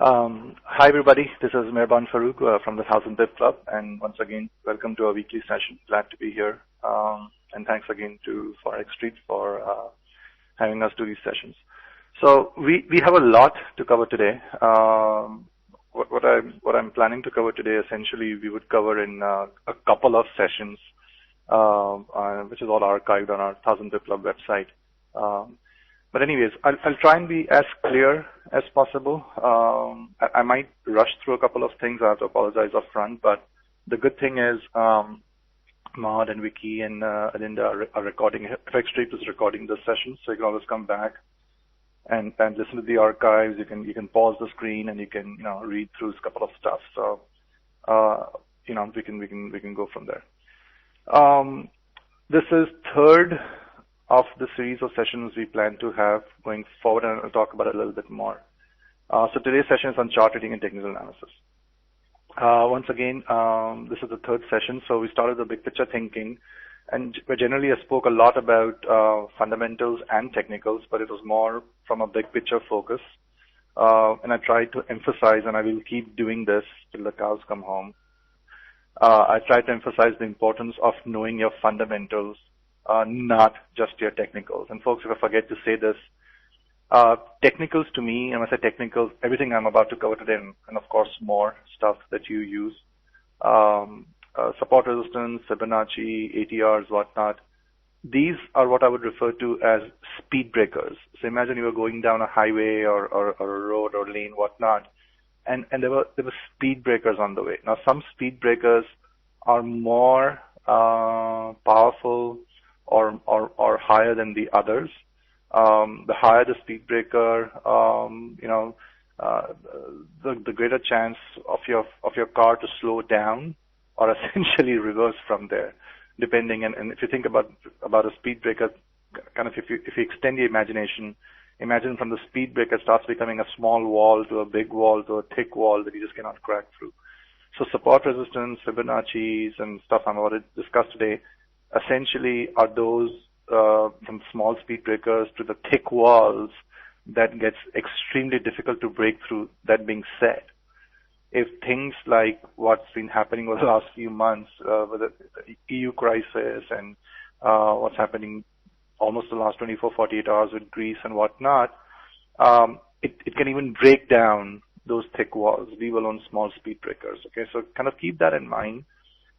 Hi everybody, this is Meherban Faroogh from the 1000 Pip Club, and once again, welcome to our weekly session. Glad to be here, and thanks again to Forex Street for having us do these sessions. So we have a lot to cover today. What I'm planning to cover today, essentially, we would cover in a couple of sessions, which is all archived on our 1000 Pip Club website. But anyways, I'll try and be as clear as possible. I might rush through a couple of things. I have to apologize up front, but the good thing is Maud and Vicky and Alinda are recording. FX Street is recording this session, so you can always come back and listen to the archives. You can pause the screen and you can read through a couple of stuff. So we can go from there. This is third of the series of sessions we plan to have going forward, and I'll talk about it a little bit more. So today's session is on chart reading and technical analysis. Once again, this is the third session, so we started the big picture thinking, and generally I spoke a lot about fundamentals and technicals, but it was more from a big picture focus. And I tried to emphasize, and I will keep doing this till the cows come home, I tried to emphasize the importance of knowing your fundamentals, not just your technicals. And folks, if I forget to say this, technicals to me, and when I say technicals, everything I'm about to cover today, and of course more stuff that you use, support resistance, Fibonacci, ATRs, whatnot, these are what I would refer to as speed breakers. So imagine you were going down a highway or a road or lane, whatnot, and there were speed breakers on the way. Now some speed breakers are more powerful or higher than the others. The higher the speed breaker, the greater chance of your car to slow down or essentially reverse from there, depending. And if you think about a speed breaker, kind of if you extend the imagination, imagine from the speed breaker starts becoming a small wall to a big wall to a thick wall that you just cannot crack through. So support resistance, Fibonacci's, and stuff I'm about to discuss today essentially are those from small speed breakers to the thick walls that gets extremely difficult to break through. That being said, if things like what's been happening over the last few months with the EU crisis and what's happening almost the last 24, 48 hours with Greece and whatnot, it can even break down those thick walls, leave alone small speed breakers. Okay, so kind of keep that in mind,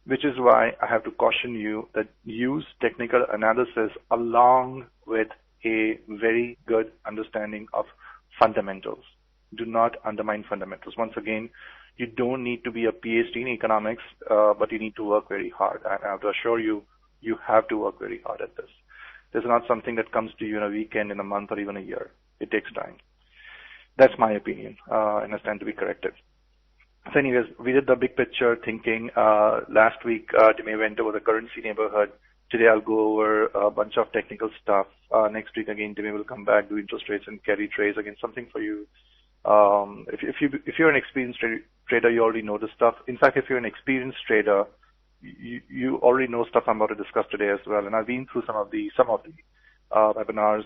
which is why I have to caution you that use technical analysis along with a very good understanding of fundamentals. Do not undermine fundamentals. Once again, you don't need to be a PhD in economics, but you need to work very hard. I have to assure you, you have to work very hard at this. This is not something that comes to you in a weekend, in a month, or even a year. It takes time. That's my opinion, and I stand to be corrected. So anyways, we did the big picture thinking. Last week, Dime went over the currency neighborhood. Today I'll go over a bunch of technical stuff. Next week again, Dime will come back, do interest rates and carry trades. Again, something for you. If you're an experienced trader, you already know this stuff. In fact, if you're an experienced trader, you already know stuff I'm about to discuss today as well. And I've been through some of the webinars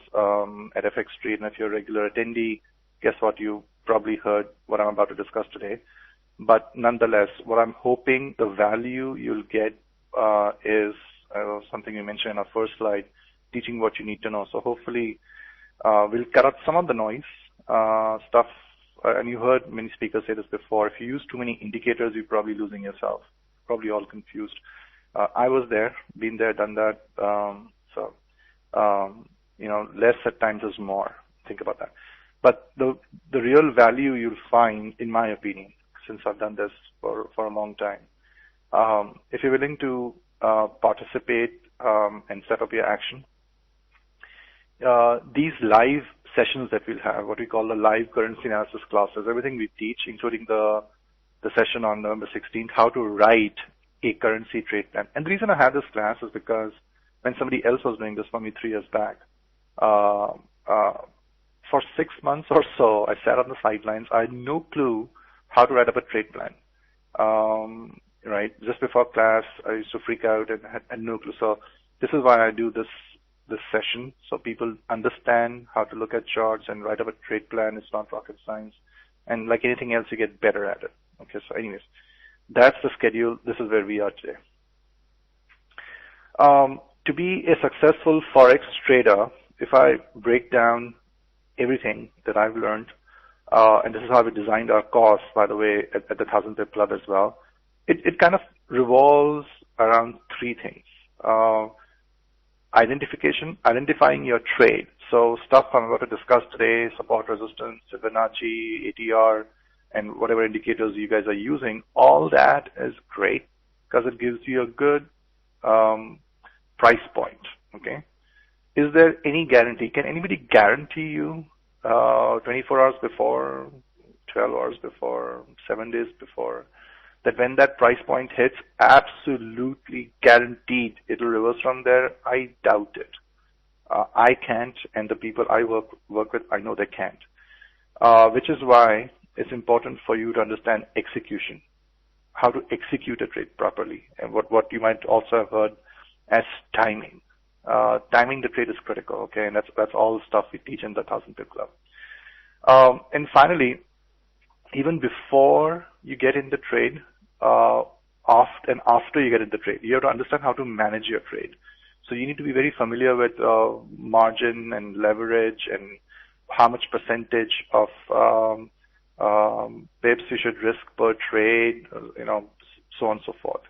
at FX Street. And if you're a regular attendee, guess what? You probably heard what I'm about to discuss today. But nonetheless, what I'm hoping the value you'll get is something you mentioned in our first slide, teaching what you need to know. So hopefully we'll cut out some of the noise stuff. And you heard many speakers say this before. If you use too many indicators, you're probably losing yourself. Probably all confused. I was there, been there, done that. Less at times is more. Think about that. But the real value you'll find, in my opinion, since I've done this for a long time, if you're willing to participate and set up your action, these live sessions that we'll have, what we call the live currency analysis classes, everything we teach, including the session on November 16th, how to write a currency trade plan. And the reason I have this class is because when somebody else was doing this for me 3 years back, for 6 months or so, I sat on the sidelines. I had no clue how to write up a trade plan. Right? Just before class, I used to freak out and had no clue. So this is why I do this session, so people understand how to look at charts and write up a trade plan. It's not rocket science. And like anything else, you get better at it. Okay, so anyways, that's the schedule. This is where we are today. To be a successful Forex trader, if I break down everything that I've learned, and this is how we designed our course, by the way, at the 1000 Pip Club as well, it kind of revolves around three things. Identifying your trade. So stuff I'm about to discuss today, support, resistance, Fibonacci, ATR, and whatever indicators you guys are using, all that is great because it gives you a good price point, okay? Is there any guarantee? Can anybody guarantee you 24 hours before, 12 hours before, 7 days before, that when that price point hits, absolutely guaranteed it'll reverse from there? I doubt it. I can't, and the people I work with, I know they can't. Which is why it's important for you to understand execution, how to execute a trade properly, and what you might also have heard as timing. Timing the trade is critical, okay, and that's all stuff we teach in the 1000 Pip Club. And finally, even before you get in the trade, after you get in the trade, you have to understand how to manage your trade. So you need to be very familiar with margin and leverage and how much percentage of pips you should risk per trade, so on and so forth.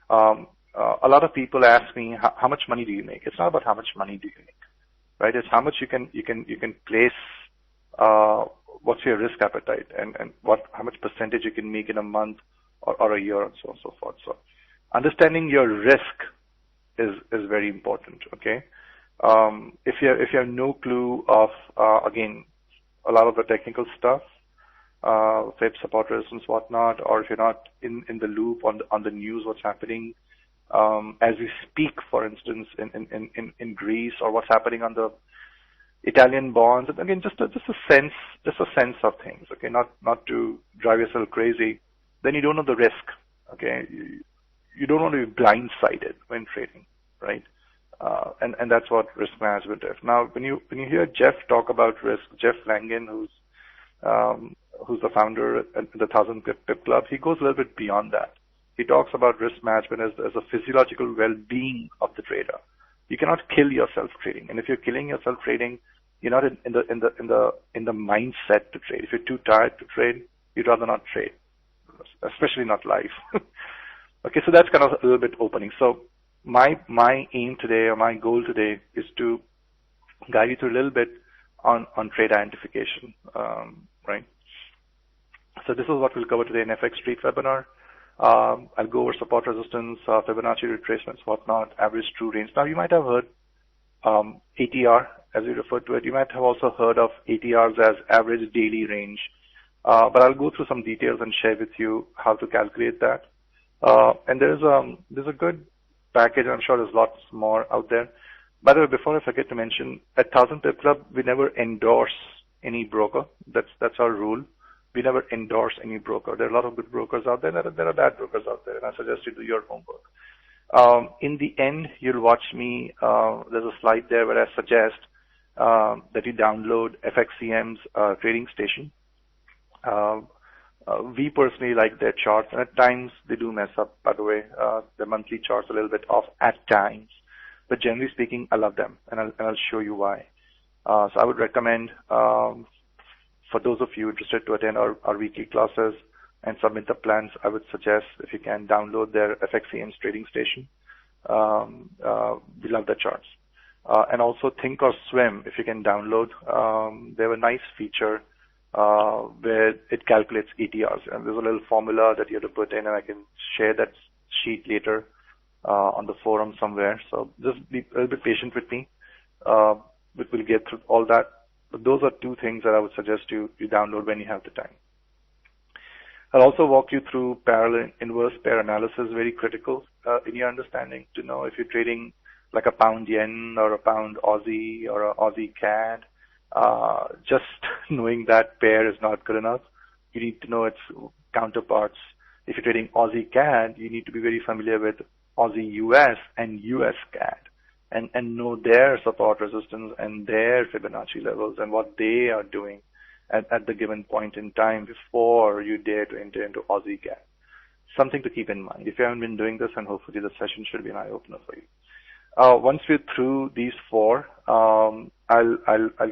A lot of people ask me, how much money do you make? It's not about how much money do you make, right? It's how much you can place. What's your risk appetite, and how much percentage you can make in a month or a year, and so on and so forth. So understanding your risk is very important, okay? If you have no clue of again, a lot of the technical stuff, Fib, support, resistance, whatnot, or if you're not in the loop on the news, what's happening as we speak, for instance, in Greece, or what's happening on the Italian bonds, and again, just a sense of things, okay? Not to drive yourself crazy. Then you don't know the risk, okay? You don't want to be blindsided when trading, right? And that's what risk management is. Now, when you hear Jeff talk about risk, Jeff Langen, who's the founder at the 1000 Pip Club, he goes a little bit beyond that. He talks about risk management as a physiological well-being of the trader. You cannot kill yourself trading, and if you're killing yourself trading, you're not in the mindset to trade. If you're too tired to trade, you'd rather not trade, especially not live. Okay, so that's kind of a little bit opening. So my aim today, or my goal today, is to guide you through a little bit on trade identification, right? So this is what we'll cover today in FX Street webinar. I'll go over support, resistance, Fibonacci retracements, whatnot, average true range. Now, you might have heard ATR, as we refer to it. You might have also heard of ATRs as average daily range. But I'll go through some details and share with you how to calculate that. And there's a good package. I'm sure there's lots more out there. By the way, before I forget to mention, at 1000 Pip Club, we never endorse any broker. That's our rule. We never endorse any broker. There are a lot of good brokers out there. There are bad brokers out there, and I suggest you do your homework. In the end, you'll watch me. There's a slide there where I suggest that you download FXCM's trading station. We personally like their charts, and at times they do mess up, by the way. The monthly charts are a little bit off at times, but generally speaking, I love them, and I'll show you why. So I would recommend, for those of you interested to attend our weekly classes and submit the plans, I would suggest, if you can, download their FXCM's trading station. We love the charts. And also Think or Swim, if you can download. They have a nice feature where it calculates ETRs, and there's a little formula that you have to put in, and I can share that sheet later on the forum somewhere. So just be a little bit patient with me. We'll get through all that. But those are two things that I would suggest you download when you have the time. I'll also walk you through parallel inverse pair analysis, very critical in your understanding to know if you're trading like a pound yen or a pound Aussie or a Aussie CAD. Just knowing that pair is not good enough. You need to know its counterparts. If you're trading Aussie CAD, you need to be very familiar with Aussie US and US CAD and know their support, resistance, and their Fibonacci levels and what they are doing. at the given point in time before you dare to enter into Aussie GAAP. Something to keep in mind. If you haven't been doing this, and hopefully the session should be an eye-opener for you. Once we're through these four, I'll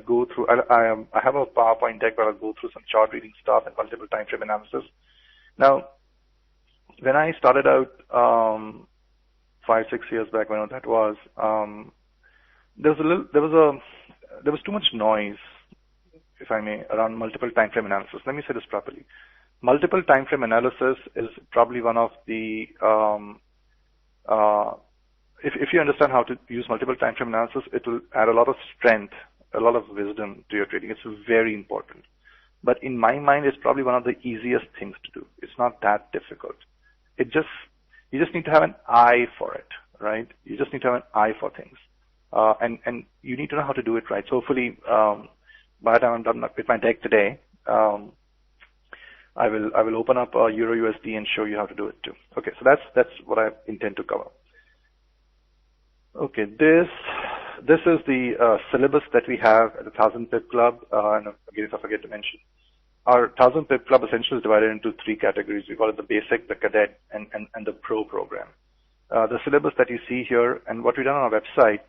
go through. I have a PowerPoint deck where I'll go through some chart reading stuff and multiple time frame analysis. Now, when I started out 5-6 years back, when that was, there was too much noise, if I may, around multiple time frame analysis. Let me say this properly. Multiple time frame analysis is probably one of the if you understand how to use multiple time frame analysis, it will add a lot of strength, a lot of wisdom to your trading. It's very important. But in my mind, it's probably one of the easiest things to do. It's not that difficult. You just need to have an eye for it, right? You just need to have an eye for things. And you need to know how to do it right. So hopefully, by the time I'm done with my deck today, I will open up Euro USD and show you how to do it too. Okay, so that's what I intend to cover. Okay, this is the syllabus that we have at the 1000 Pip Club. And again, if I forget to mention, our 1000 Pip Club essentially is divided into three categories. We call it the basic, the cadet, and the pro program. The syllabus that you see here and what we've done on our website,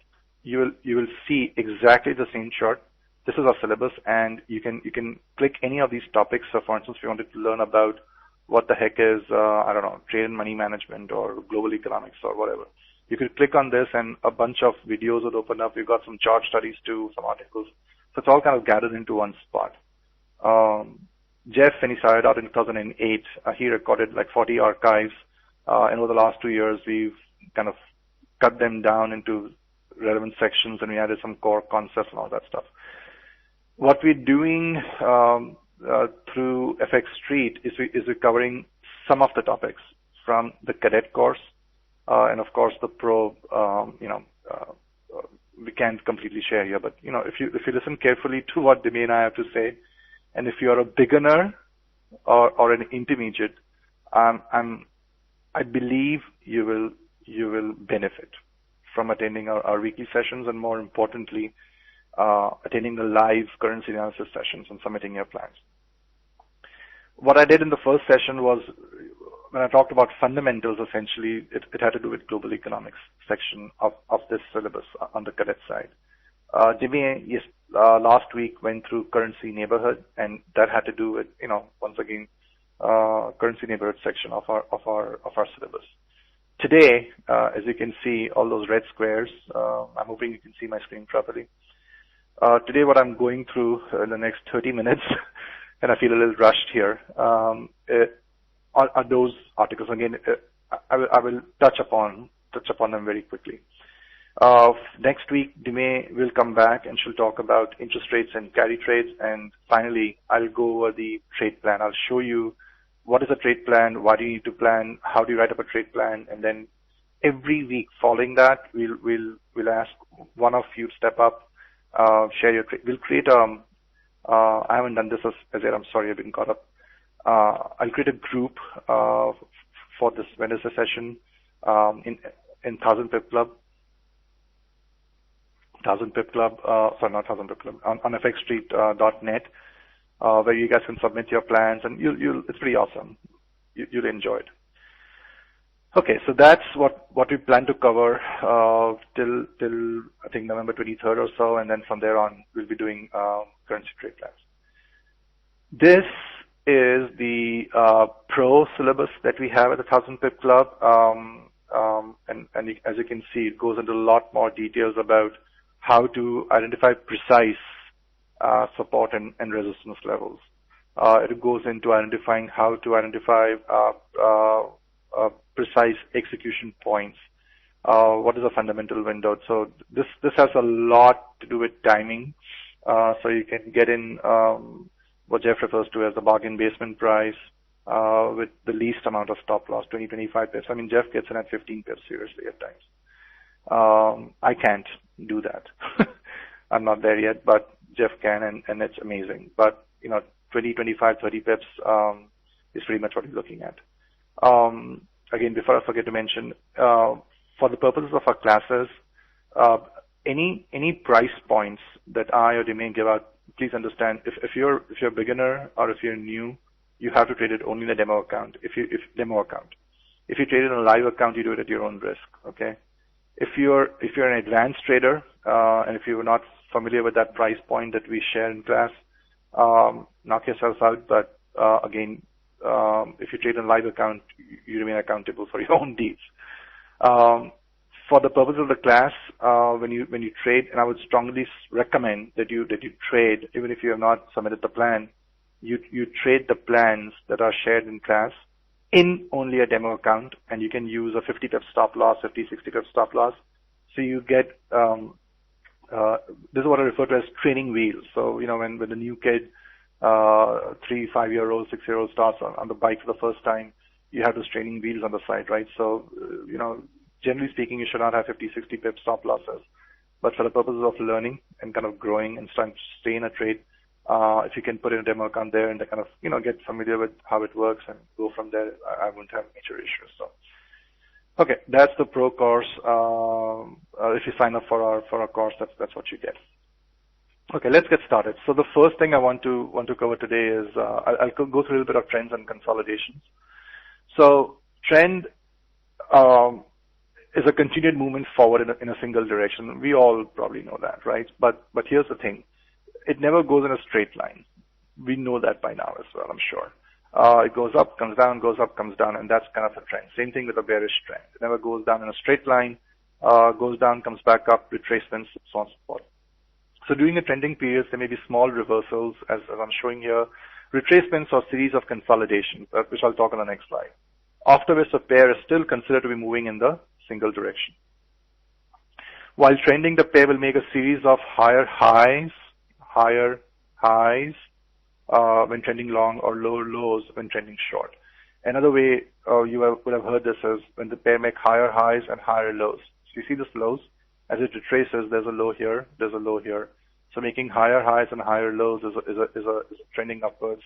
you will see exactly the same chart. This is our syllabus, and you can click any of these topics. So, for instance, if you wanted to learn about what the heck is, I don't know, trade and money management or global economics or whatever, you could click on this and a bunch of videos would open up. We've got some chart studies too, some articles. So it's all kind of gathered into one spot. Jeff, when he started out in 2008, he recorded like 40 archives. And over the last 2 years, we've kind of cut them down into relevant sections, and we added some core concepts and all that stuff. What we're doing through FX Street is we're covering some of the topics from the cadet course, and of course the pro. We can't completely share here, but if you listen carefully to what Demi and I have to say, and if you're a beginner or an intermediate, I believe you will benefit from attending our weekly sessions, and more importantly, attending the live currency analysis sessions and submitting your plans. What I did in the first session was, when I talked about fundamentals, essentially, it had to do with global economics section of this syllabus on the cadet side. Jimmy, last week went through currency neighborhood, and that had to do with, once again, currency neighborhood section of our syllabus. Today, as you can see, all those red squares, I'm hoping you can see my screen properly. Today, what I'm going through in the next 30 minutes, and I feel a little rushed here, are those articles. Again, I will touch upon them very quickly. Next week, Dime will come back and she'll talk about interest rates and carry trades. And finally, I'll go over the trade plan. I'll show you what is a trade plan, why do you need to plan, how do you write up a trade plan, and then every week following that, we'll ask one of you step up, share your trade. We'll create I haven't done this as yet. I'm sorry, I've been caught up. I'll create a group for this Wednesday session in 1000 Pip Club. 1000 Pip Club, sorry, not 1000 Pip Club, on fxstreet.net, where you guys can submit your plans, and it's pretty awesome. You'll enjoy it. Okay, so that's what we plan to cover till I think November 23rd or so, and then from there on we'll be doing currency trade plans. This is the pro syllabus that we have at the 1000 Pip Club, and as you can see, it goes into a lot more details about how to identify precise support and resistance levels. It goes into identifying how to identify precise execution points. What is a fundamental window? So this has a lot to do with timing. So you can get in what Jeff refers to as the bargain basement price with the least amount of stop loss, 20-25 pips. I mean, Jeff gets in at 15 pips seriously at times. I can't do that. I'm not there yet, but Jeff can, and it's amazing. But 20, 25, 30 pips is pretty much what we're looking at. Again, before I forget to mention, for the purposes of our classes, any price points that I or Demain give out please understand, if you're a beginner or if you're new, you have to trade it only in a demo account. If you trade it on a live account, you do it at your own risk. Okay. If you're an advanced trader, and if you're not familiar with that price point that we share in class, knock yourself out. But again, if you trade on a live account, you remain accountable for your own deeds. For the purpose of the class, when you trade, and I would strongly recommend that you trade, even if you have not submitted the plan, you trade the plans that are shared in class in only a demo account, and you can use a 50 pip stop loss, 50, 60 pip stop loss. So you get, this is what I refer to as training wheels. So, when the new kid, 3, 5-year-old, 6-year-old starts on the bike for the first time, you have those training wheels on the side, right? So, generally speaking, you should not have 50, 60 pip stop losses. But for the purposes of learning and kind of growing and starting to stay in a trade, if you can put in a demo account there and kind of, get familiar with how it works and go from there, I wouldn't have major issues. So, okay, that's the pro course. If you sign up for our course, that's what you get. Okay, let's get started. So the first thing I want to cover today is I'll go through a little bit of trends and consolidations. So trend is a continued movement forward in a single direction. We all probably know that, right? But here's the thing. It never goes in a straight line. We know that by now as well, I'm sure. It goes up, comes down, goes up, comes down, and that's kind of a trend. Same thing with a bearish trend. It never goes down in a straight line, goes down, comes back up, retracements, so on and so forth. So during the trending periods, there may be small reversals, as I'm showing here, retracements or series of consolidations, which I'll talk on the next slide. After which, the pair is still considered to be moving in the single direction. While trending, the pair will make a series of higher highs when trending long, or lower lows when trending short. Another way you would have heard this is when the pair make higher highs and higher lows. So you see this lows, as it retraces, there's a low here, there's a low here. So making higher highs and higher lows is a trending upwards,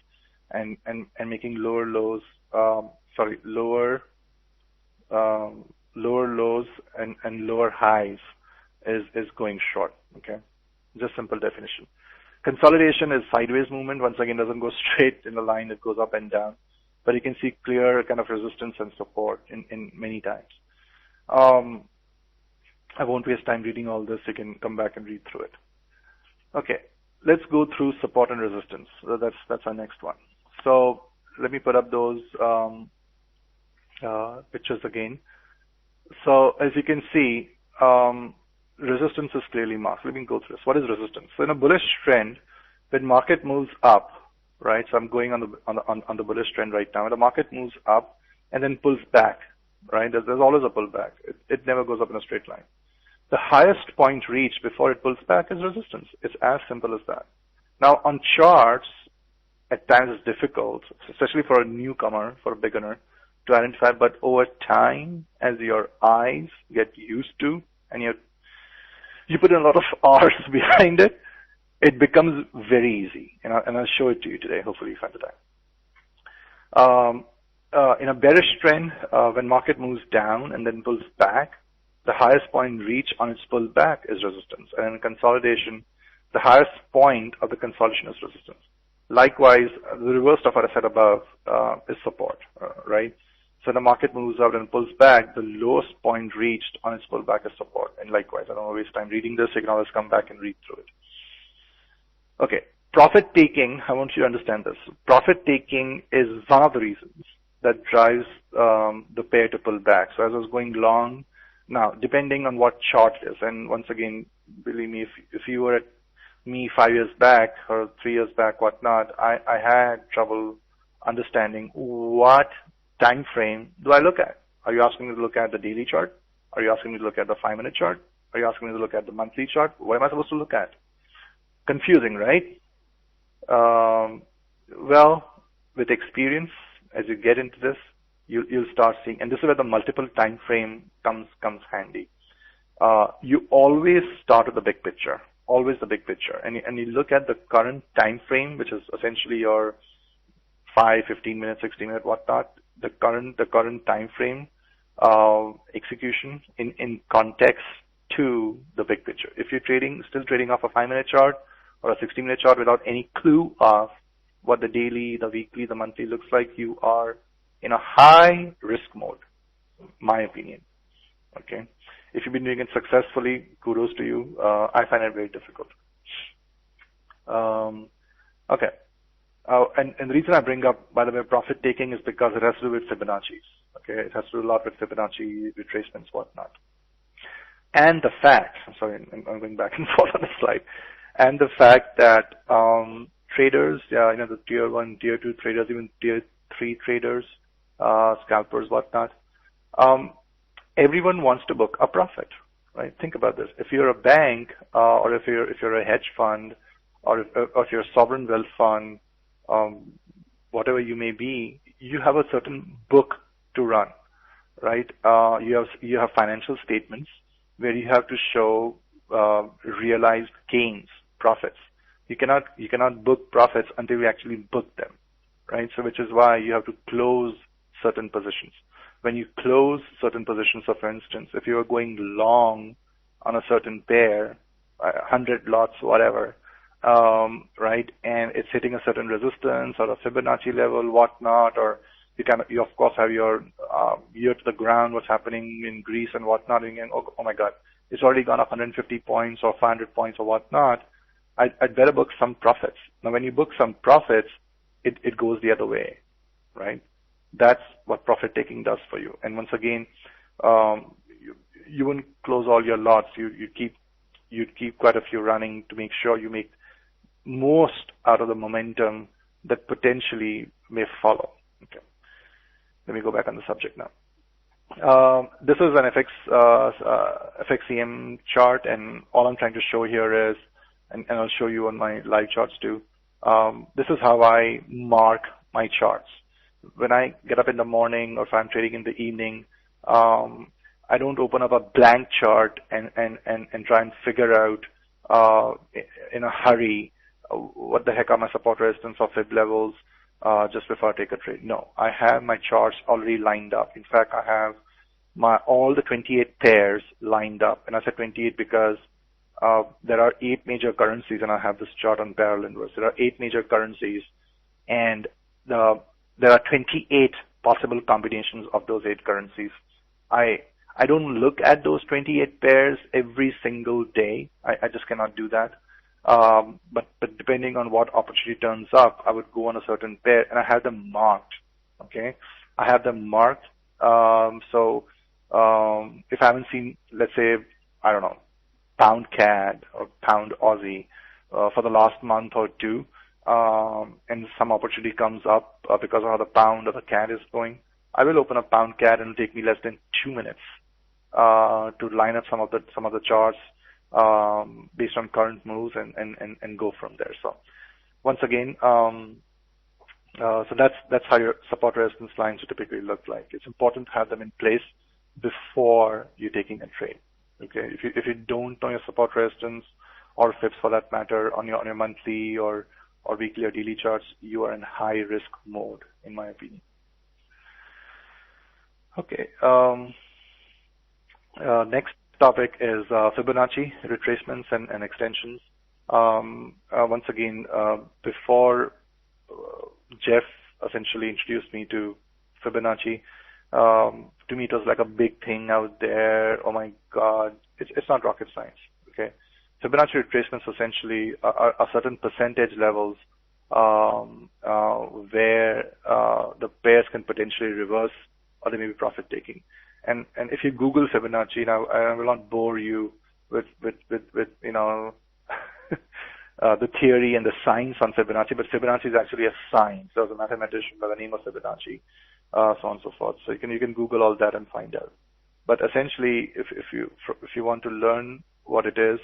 and making lower lows, lower lows and lower highs is going short. Okay, just simple definition. Consolidation is sideways movement. Once again, doesn't go straight in a line. It goes up and down. But you can see clear kind of resistance and support in many times. I won't waste time reading all this. You can come back and read through it. Okay, let's go through support and resistance. So that's our next one. So let me put up those pictures again. So as you can see, resistance is clearly marked. Let me go through this. What is resistance? So in a bullish trend, when market moves up, right? So I'm going on the bullish trend right now. When the market moves up and then pulls back, right? There's always a pullback. It never goes up in a straight line. The highest point reached before it pulls back is resistance. It's as simple as that. Now on charts, at times it's difficult, especially for a newcomer, for a beginner, to identify. But over time, as your eyes get used to and you put in a lot of R's behind it, it becomes very easy. And I'll show it to you today. Hopefully you find the time. In a bearish trend, when market moves down and then pulls back, the highest point reached on its pullback is resistance. And in consolidation, the highest point of the consolidation is resistance. Likewise, the reverse of what I said above is support, right? So the market moves out and pulls back, the lowest point reached on its pullback is support. And likewise, I don't want to waste time reading this. You can always come back and read through it. Okay, profit taking, I want you to understand this. Profit taking is one of the reasons that drives the pair to pull back. So as I was going long, now depending on what chart it is, and once again, believe me, if you were at me 5 years back or 3 years back, whatnot, I had trouble understanding what time frame do I look at. Are you asking me to look at the daily chart? Are you asking me to look at the 5-minute chart? Are you asking me to look at the monthly chart? What am I supposed to look at? Confusing, right? Well, with experience, as you get into this, you'll start seeing, and this is where the multiple time frame comes handy. You always start with the big picture, always the big picture, and you look at the current time frame, which is essentially your 5, 15 minutes, 16 minute, whatnot. The current time frame execution in context to the big picture. If you're still trading off a 5-minute chart or a 60-minute chart without any clue of what the daily, the weekly, the monthly looks like, you are in a high risk mode, my opinion. Okay. If you've been doing it successfully, kudos to you. I find it very difficult. Okay. And the reason I bring up, by the way, profit taking is because it has to do with Fibonacci's. Okay. It has to do a lot with Fibonacci, retracements, whatnot. And the fact, I'm sorry, I'm going back and forth on the slide, and the fact that traders, the tier 1, tier 2 traders, even tier 3 traders, scalpers, whatnot, everyone wants to book a profit, right? Think about this. If you're a bank, or if you're a hedge fund, or if you're a sovereign wealth fund, whatever you may be, you have a certain book to run, right? You have financial statements where you have to show realized gains, profits. You cannot book profits until you actually book them, right? So which is why you have to close certain positions. When you close certain positions, so for instance, if you are going long on a certain pair, 100 lots, whatever, right, and it's hitting a certain resistance or a Fibonacci level, whatnot, or you of course have your ear to the ground, what's happening in Greece and whatnot, and oh my God, it's already gone up 150 points or 500 points or whatnot. I'd better book some profits. Now, when you book some profits, it goes the other way, right? That's what profit taking does for you. And once again, you wouldn't close all your lots. You'd keep quite a few running to make sure you make most out of the momentum that potentially may follow. Okay. Let me go back on the subject now. This is an FXCM chart, and all I'm trying to show here is, and I'll show you on my live charts too, this is how I mark my charts. When I get up in the morning, or if I'm trading in the evening, I don't open up a blank chart and try and figure out in a hurry what the heck are my support, resistance, or fib levels just before I take a trade. No, I have my charts already lined up. In fact, I have all the 28 pairs lined up, and I said 28 because there are 8 major currencies, and I have this chart on parallel inverse. There are 8 major currencies, and there are 28 possible combinations of those 8 currencies. I don't look at those 28 pairs every single day. I just cannot do that. But depending on what opportunity turns up, I would go on a certain pair, and I have them marked. Okay, I have them marked. So if I haven't seen, let's say, I don't know, pound CAD or pound Aussie for the last month or two, and some opportunity comes up because of how the pound or the CAD is going, I will open up pound CAD, and it'll take me less than 2 minutes to line up some of the charts based on current moves and go from there. So once again, so that's how your support resistance lines would typically look like. It's important to have them in place before you're taking a trade. Okay, if you don't know your support resistance, or fibs for that matter, on your monthly or weekly or daily charts, you are in high risk mode, in my opinion. Okay. Next topic is Fibonacci retracements and extensions. Once again, before Jeff essentially introduced me to Fibonacci, to me it was like a big thing out there. Oh my God, it's not rocket science. Okay, Fibonacci retracements essentially are certain percentage levels where the pairs can potentially reverse, or they may be profit taking. And if you Google Fibonacci, now I will not bore you with you know the theory and the science on Fibonacci, but Fibonacci is actually a science. There's a mathematician by the name of Fibonacci, so on and so forth. So you can Google all that and find out. But essentially, if you want to learn what it is,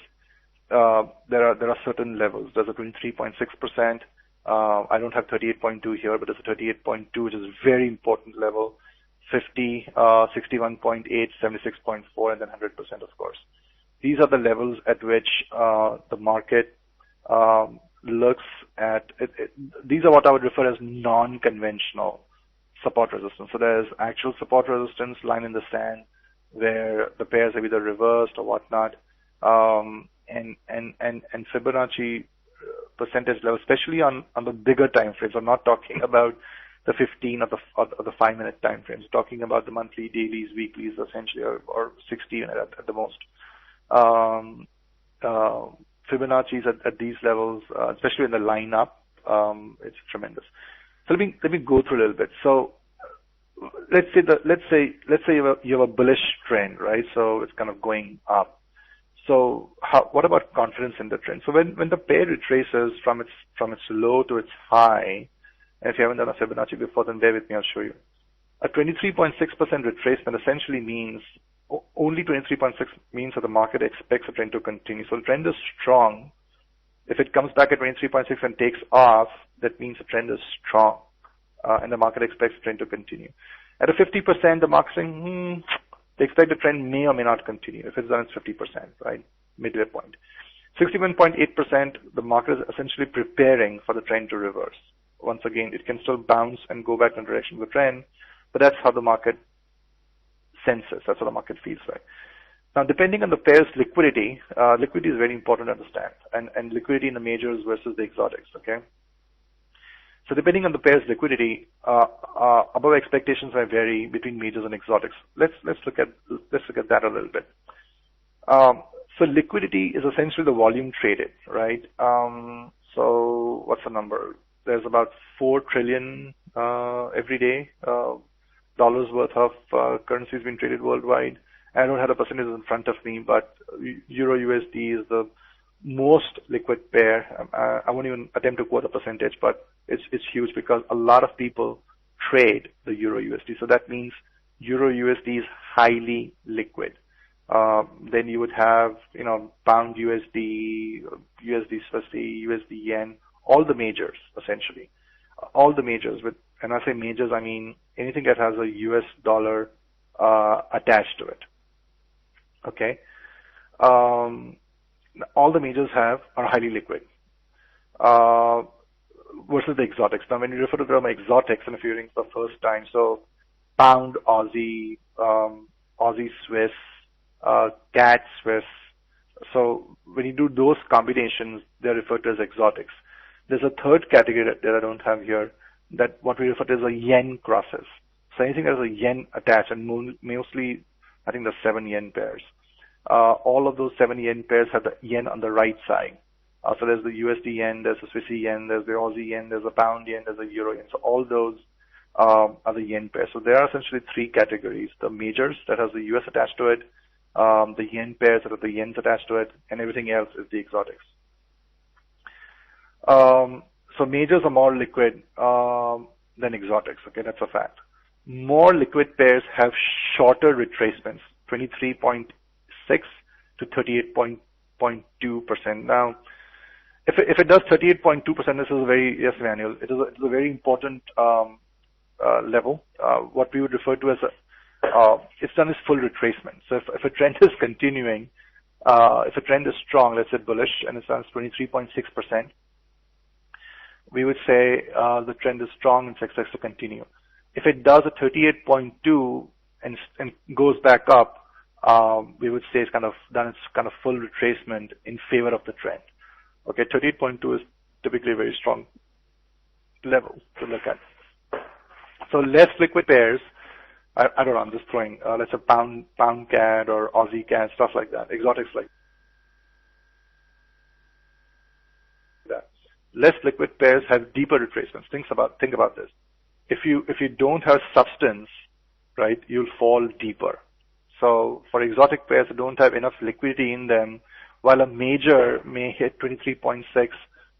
there are certain levels. There's a 23.6%. I don't have 38.2 here, but there's a 38.2, which is a very important level. 50, 61.8, 76.4, and then 100%, of course. These are the levels at which the market looks at it. These are what I would refer as non-conventional support resistance. So there's actual support resistance, line in the sand, where the pairs have either reversed or whatnot. And Fibonacci percentage level, especially on the bigger time frames. I'm not talking about the 15 or the 5-minute time frames. Talking about the monthly, dailies, weeklies, essentially, or 60 at the most. Fibonacci's at these levels, especially in the lineup, it's tremendous. So let me go through a little bit. So let's say you have a bullish trend, right? So it's kind of going up. So what about confidence in the trend? So when the pair retraces from its low to its high, and if you haven't done a Fibonacci before, then bear with me, I'll show you. A 23.6% retracement essentially means only 23.6 means that the market expects the trend to continue. So the trend is strong. If it comes back at 23.6 and takes off, that means the trend is strong, and the market expects the trend to continue. At a 50%, the market saying, they expect the trend may or may not continue. If it's done, it's 50%, right? Midway point. 61.8%, the market is essentially preparing for the trend to reverse. Once again, it can still bounce and go back in the direction of the trend, but that's how the market senses. That's how the market feels like. Now, depending on the pair's liquidity, liquidity is very important to understand, and liquidity in the majors versus the exotics, okay? So depending on the pair's liquidity, above expectations may vary between majors and exotics. Let's look at that a little bit. So liquidity is essentially the volume traded, right? So what's the number? There's about 4 trillion every day dollars worth of currencies being traded worldwide. I don't have the percentages in front of me, but Euro USD is the most liquid pair. I won't even attempt to quote a percentage, but it's huge because a lot of people trade the Euro USD. So that means Euro USD is highly liquid. Then you would have, Pound USD, USD Swissy, USD Yen, all the majors, essentially. All the majors. And I say majors, I mean anything that has a US dollar attached to it. Okay? All the majors are highly liquid. Versus the exotics. Now, when you refer to them exotics, and if you're hearing for the first time, so Pound, Aussie, Aussie Swiss, CAD Swiss. So when you do those combinations, they're referred to as exotics. There's a third category that I don't have here, that what we refer to as a yen crosses. So anything that has a yen attached, and mostly, I think there's 7 yen pairs. All of those 7 yen pairs have the yen on the right side. So there's the USD yen, there's the Swissy yen, there's the Aussie yen, there's a pound yen, there's a euro yen. So all those are the yen pairs. So there are essentially 3 categories: the majors that has the US attached to it, the yen pairs that have the yens attached to it, and everything else is the exotics. So majors are more liquid than exotics. Okay, that's a fact. More liquid pairs have shorter retracements, 23.6 to 38.2%. Now, if it does 38.2%, this is a very, yes, Manuel, it is a very important level. What we would refer to as it's done as full retracement. So if a trend is continuing, if a trend is strong, let's say bullish, and it's done as 23.6%, we would say the trend is strong and expects to continue. If it does a 38.2 and goes back up, we would say it's kind of done its kind of full retracement in favor of the trend. Okay, 38.2 is typically a very strong level to look at. So less liquid pairs, I don't know, I'm just throwing, let's say pound CAD or Aussie CAD, stuff like that, exotics like that. Less liquid pairs have deeper retracements. Think about this. If you don't have substance, right, you'll fall deeper. So for exotic pairs that don't have enough liquidity in them, while a major may hit 23.6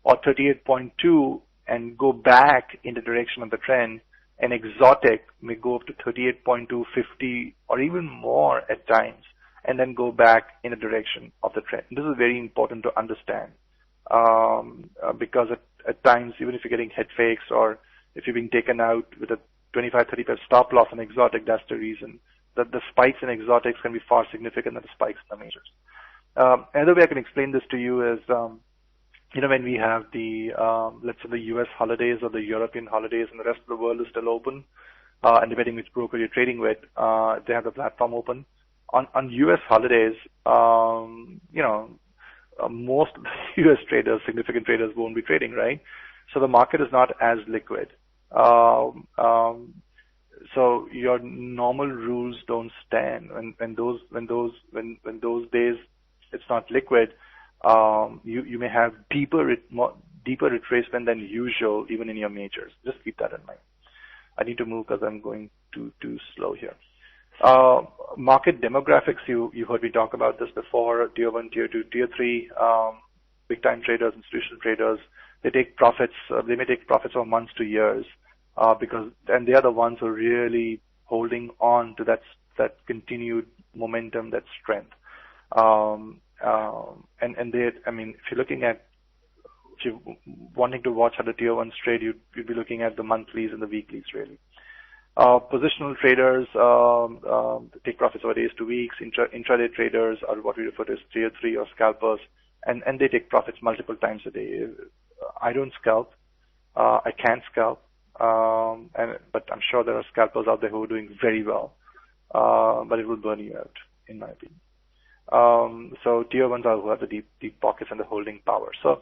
or 38.2 and go back in the direction of the trend, an exotic may go up to 38.2, 50, or even more at times, and then go back in the direction of the trend. This is very important to understand because at times, even if you're getting head fakes or if you're being taken out with a 25, 30 pip stop loss on exotic, that's the reason that the spikes in exotics can be far significant than the spikes in the majors. Another way I can explain this to you is, when we have the, let's say the US holidays or the European holidays and the rest of the world is still open, and depending which broker you're trading with, they have the platform open. On US holidays, most US traders, significant traders, won't be trading, right? So the market is not as liquid. So your normal rules don't stand when those days it's not liquid. You may have deeper retracement than usual even in your majors. Just keep that in mind. I need to move because I'm going too slow here. Market demographics, you heard me talk about this before. Tier 1, Tier 2, Tier 3, big time traders, institutional traders, they take profits. They may take profits of months to years and they are the ones who are really holding on to that continued momentum, that strength. And they, I mean, if you're wanting to watch how the Tier 1s trade, you'd be looking at the monthlies and the weeklies really. Positional traders take profits over days to weeks. Intraday traders are what we refer to as Tier 3 or scalpers, and they take profits multiple times a day. I don't scalp. I can't scalp, but I'm sure there are scalpers out there who are doing very well. But it will burn you out, in my opinion. So Tier 1s are who have the deep pockets and the holding power. So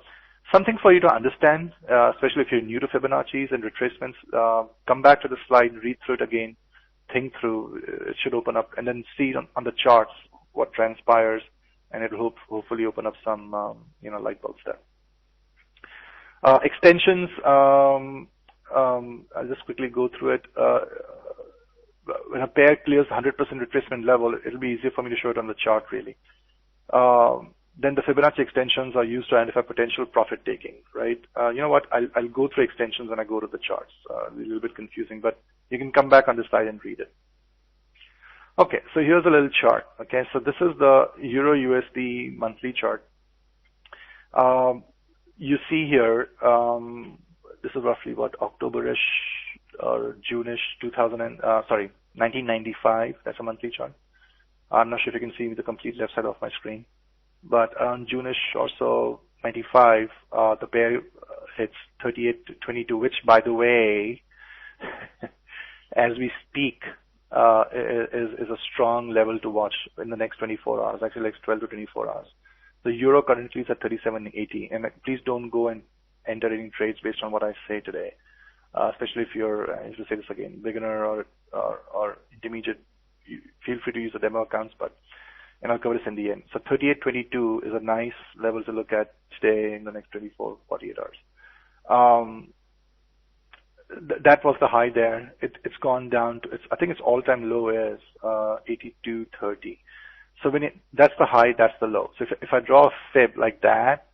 something for you to understand, especially if you're new to Fibonacci's and retracements. Come back to the slide, read through it again, think through. It should open up, and then see on the charts what transpires, and it will hopefully open up some light bulbs there. Extensions. I'll just quickly go through it. When a pair clears 100% retracement level, it'll be easier for me to show it on the chart really. Then the Fibonacci extensions are used to identify potential profit taking, right? You know what? I'll go through extensions when I go to the charts. A little bit confusing, but you can come back on the slide and read it. Okay, so here's a little chart. Okay, so this is the Euro USD monthly chart. You see here, this is roughly what, October-ish or June-ish 1995. That's a monthly chart. I'm not sure if you can see the complete left side of my screen. But around June-ish or so, 95, the pair hits 38 to 22, which, by the way, as we speak, is a strong level to watch in the next 24 hours, actually like 12 to 24 hours. The euro currently is at 37.80, and please don't go and enter any trades based on what I say today, especially if you're, as I say this again, beginner or intermediate. Feel free to use the demo accounts, and I'll cover this in the end. So 38.22 is a nice level to look at today in the next 24, 48 hours. That was the high there. It's gone down to, I think its all-time low is 82.30. So that's the high, that's the low. So if I draw a fib like that,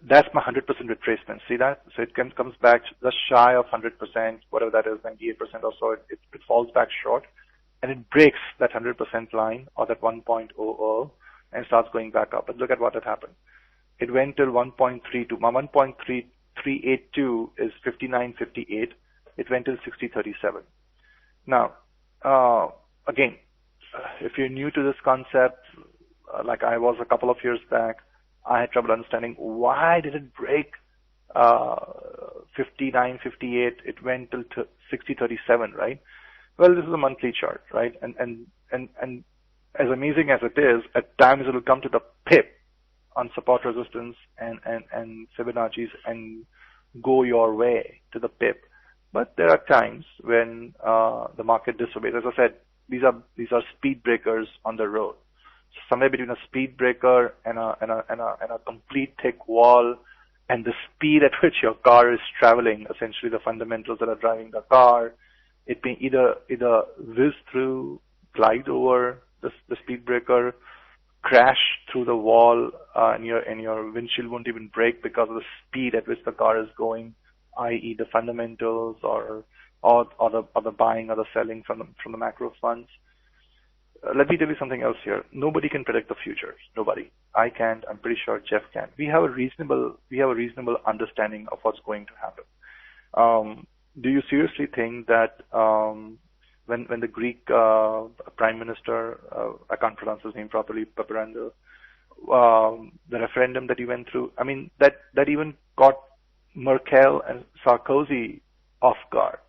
that's my 100% retracement. See that? So it comes back just shy of 100%, whatever that is, 98% or so. It falls back short, and it breaks that 100% line or that 1.00 and starts going back up. But look at what had happened. It went till 1.32. My 1.382 is 59.58. It went till 60.37. Now, again, if you're new to this concept, like I was a couple of years back, I had trouble understanding why did it break 59.58. It went till 60.37, right? Well, this is a monthly chart, right? And as amazing as it is, at times it will come to the pip on support resistance and Fibonacci's and go your way to the pip. But there are times when the market disobeys. As I said, these are speed breakers on the road. So somewhere between a speed breaker and a complete thick wall, and the speed at which your car is traveling, essentially the fundamentals that are driving the car, it may either whiz through, glide over the speed breaker, crash through the wall, and your windshield won't even break because of the speed at which the car is going, i.e. the fundamentals or the buying or the selling from the macro funds. Let me tell you something else here. Nobody can predict the future. Nobody. I can't. I'm pretty sure Jeff can. We have a reasonable understanding of what's going to happen. Do you seriously think that when the Greek Prime Minister, I can't pronounce his name properly, Papandreou, the referendum that he went through, I mean, that even caught Merkel and Sarkozy off guard,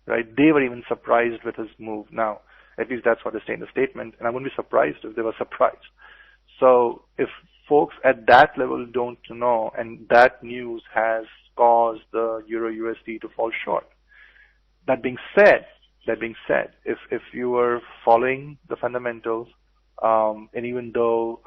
right? They were even surprised with his move. Now, at least that's what they say in the statement, and I wouldn't be surprised if they were surprised. So if folks at that level don't know, and that news has caused the Euro USD to fall short. That being said, if you were following the fundamentals, and even though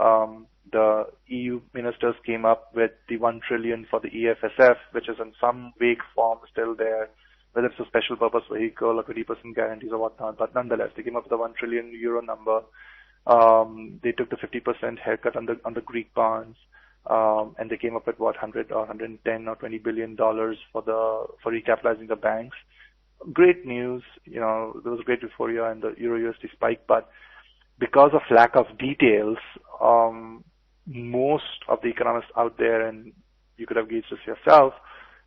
the EU ministers came up with the 1 trillion for the EFSF, which is in some vague form still there, whether it's a special purpose vehicle or 20% guarantees or whatnot, but nonetheless, they came up with a 1 trillion euro number. They took the 50% haircut on the Greek bonds, and they came up with 100 or 110 or 20 billion dollars for recapitalizing the banks. Great news, there was great euphoria and the Euro USD spike, but because of lack of details, most of the economists out there, and you could have gauged this yourself,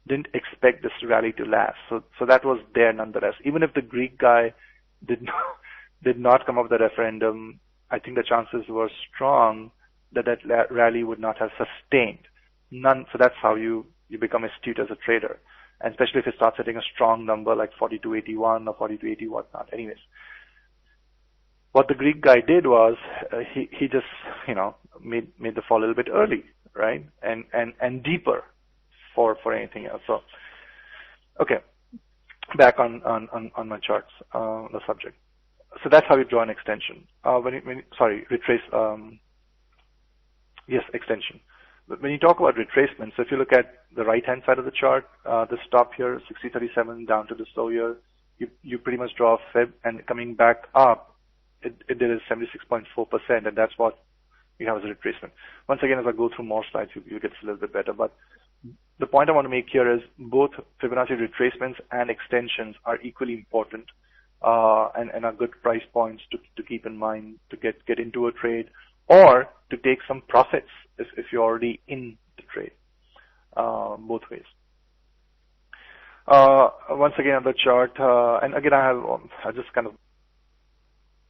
didn't expect this rally to last. So that was there nonetheless. Even if the Greek guy did not come up with the referendum, I think the chances were strong that rally would not have sustained. None. So that's how you become astute as a trader. And especially if it starts hitting a strong number like 42.81 or 42.80, whatnot. Anyways, what the Greek guy did was he just made the fall a little bit early, right, and deeper for anything else. So okay, back on my charts, the subject. So that's how you draw an extension. Retrace. Yes, extension. But when you talk about retracement, so if you look at the right-hand side of the chart, the stop here, 60.37 down to the slow here, you pretty much draw a fib, and coming back up, it did a 76.4%, and that's what you have as a retracement. Once again, as I go through more slides, you get a little bit better. But the point I want to make here is both Fibonacci retracements and extensions are equally important, and are good price points to keep in mind to get into a trade, or to take some profits if you're already in the trade, both ways. Once again on the chart, and again I just kind of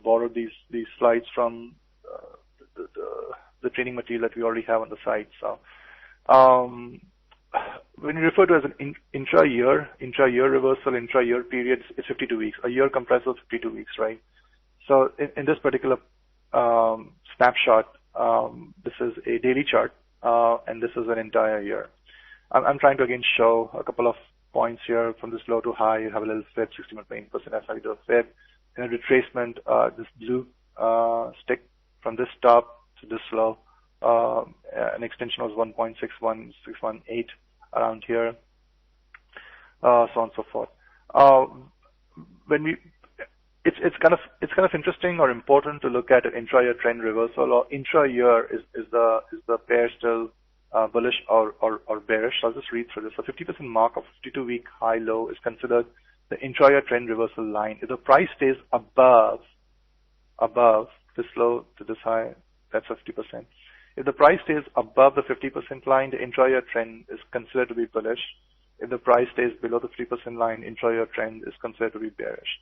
borrowed these slides from the training material that we already have on the site. So when you refer to as an intra-year reversal, intra-year period, it's 52 weeks. A year comprises of 52 weeks, right? So in this particular snapshot, this is a daily chart, and this is an entire year. I'm trying to again show a couple of points here from this low to high. You have a little fib, 61.8%. That's how you do a fib. In a retracement, this blue stick from this top to this low, an extension was 1.61618 around here, so on and so forth. It's kind of interesting or important to look at an intra-year trend reversal, or intra-year is the pair still bullish or bearish. So I'll just read through this. So 50% mark of 52-week high-low is considered the intra-year trend reversal line. If the price stays above this low to this high, that's 50%. If the price stays above the 50% line, the intra-year trend is considered to be bullish. If the price stays below the 50% line, intra-year trend is considered to be bearish.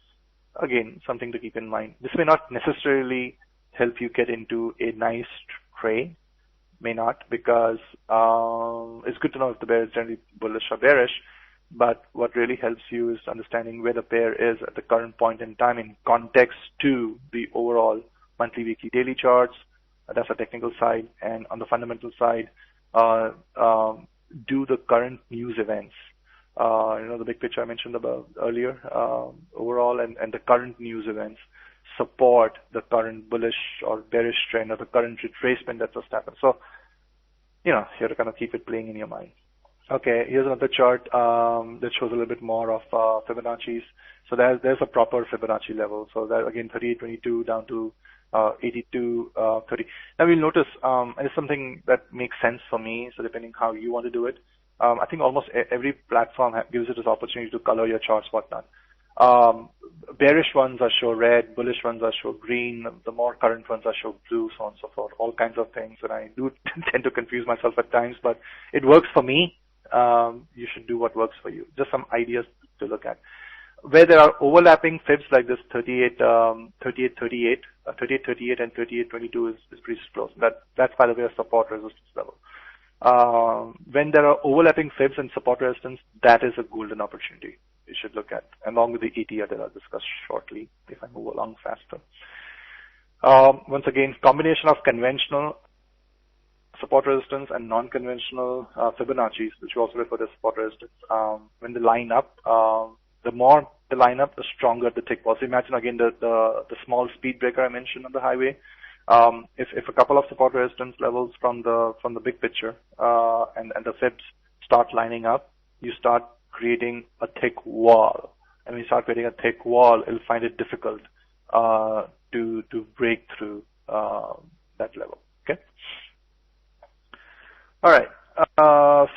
Again, something to keep in mind. This may not necessarily help you get into a nice trade, may not, because it's good to know if the pair is generally bullish or bearish, but what really helps you is understanding where the pair is at the current point in time in context to the overall monthly, weekly, daily charts. That's the technical side. And on the fundamental side, do the current news events. The big picture I mentioned about earlier, overall, and the current news events support the current bullish or bearish trend or the current retracement that's just happened. So, you have to kind of keep it playing in your mind. Okay, here's another chart that shows a little bit more of Fibonacci's. So there's a proper Fibonacci level. So that again, 38.22 down to 82.30. Now we'll notice, and it's something that makes sense for me. So depending how you want to do it, I think almost every platform gives you this opportunity to color your charts, whatnot. Bearish ones are show red, bullish ones are show green, the more current ones are show blue, so on and so forth, all kinds of things. And I do tend to confuse myself at times, but it works for me. You should do what works for you. Just some ideas to look at. Where there are overlapping fibs like this 38.38 and 38.22 is pretty close. That's by the way a support resistance level. When there are overlapping fibs and support resistance, that is a golden opportunity you should look at, along with the ETR that I'll discuss shortly if I move along faster. Once again, combination of conventional support resistance and non-conventional Fibonacci's, which we also refer to as support resistance, when they line up, the more they line up, the stronger the tick was. So imagine again the small speed breaker I mentioned on the highway. If a couple of support resistance levels from the big picture and the fibs start lining up, you start creating a thick wall. And when you start creating a thick wall, it'll find it difficult to break through that level. Okay. All right.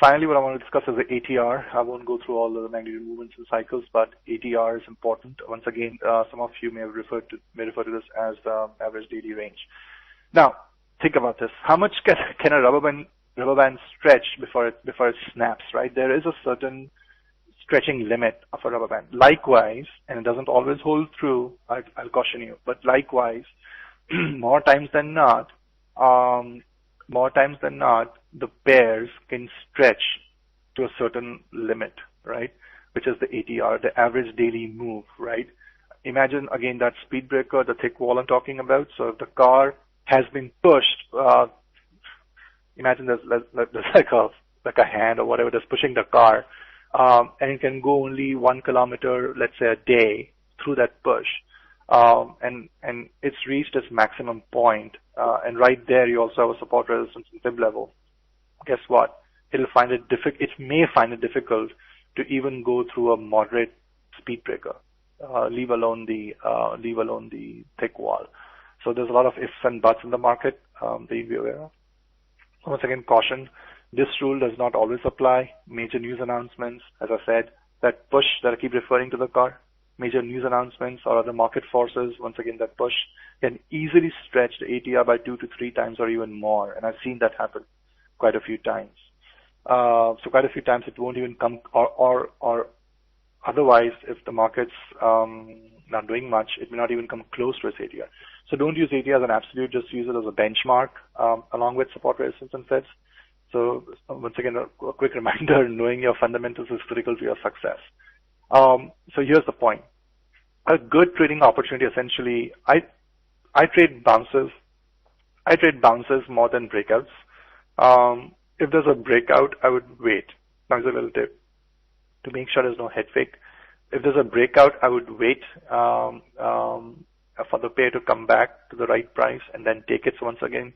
Finally, what I want to discuss is the ATR. I won't go through all the magnitude movements and cycles, but ATR is important. Once again, some of you may refer to this as the average daily range. Now, think about this. How much can a rubber band stretch before it snaps? Right? There is a certain stretching limit of a rubber band. Likewise, and it doesn't always hold true. I'll caution you. But likewise, more times than not, the pairs can stretch to a certain limit, right? Which is the ATR, the average daily move, right? Imagine again that speed breaker, the thick wall I'm talking about. So if the car has been pushed, imagine there's like a hand or whatever that's pushing the car, and it can go only 1 kilometer, let's say a day, through that push. And it's reached its maximum point, and right there you also have a support resistance and fib level. Guess what? It may find it difficult to even go through a moderate speed breaker, leave alone the thick wall. So there's a lot of ifs and buts in the market that you be aware of. Once again, caution: this rule does not always apply. Major news announcements, as I said, that push that I keep referring to the car. Major news announcements or other market forces, once again, that push can easily stretch the ATR by 2 to 3 times or even more. And I've seen that happen quite a few times. So quite a few times it won't even come, or otherwise, if the market's not doing much, it may not even come close to its ATR. So don't use ATR as an absolute, just use it as a benchmark along with support resistance and fibs. So once again, a quick reminder, knowing your fundamentals is critical to your success. So here's the point. A good trading opportunity, essentially, I trade bounces. I trade bounces more than breakouts. If there's a breakout, I would wait. Now here's a little tip to make sure there's no head fake. If there's a breakout, I would wait for the pair to come back to the right price and then take it. So once again,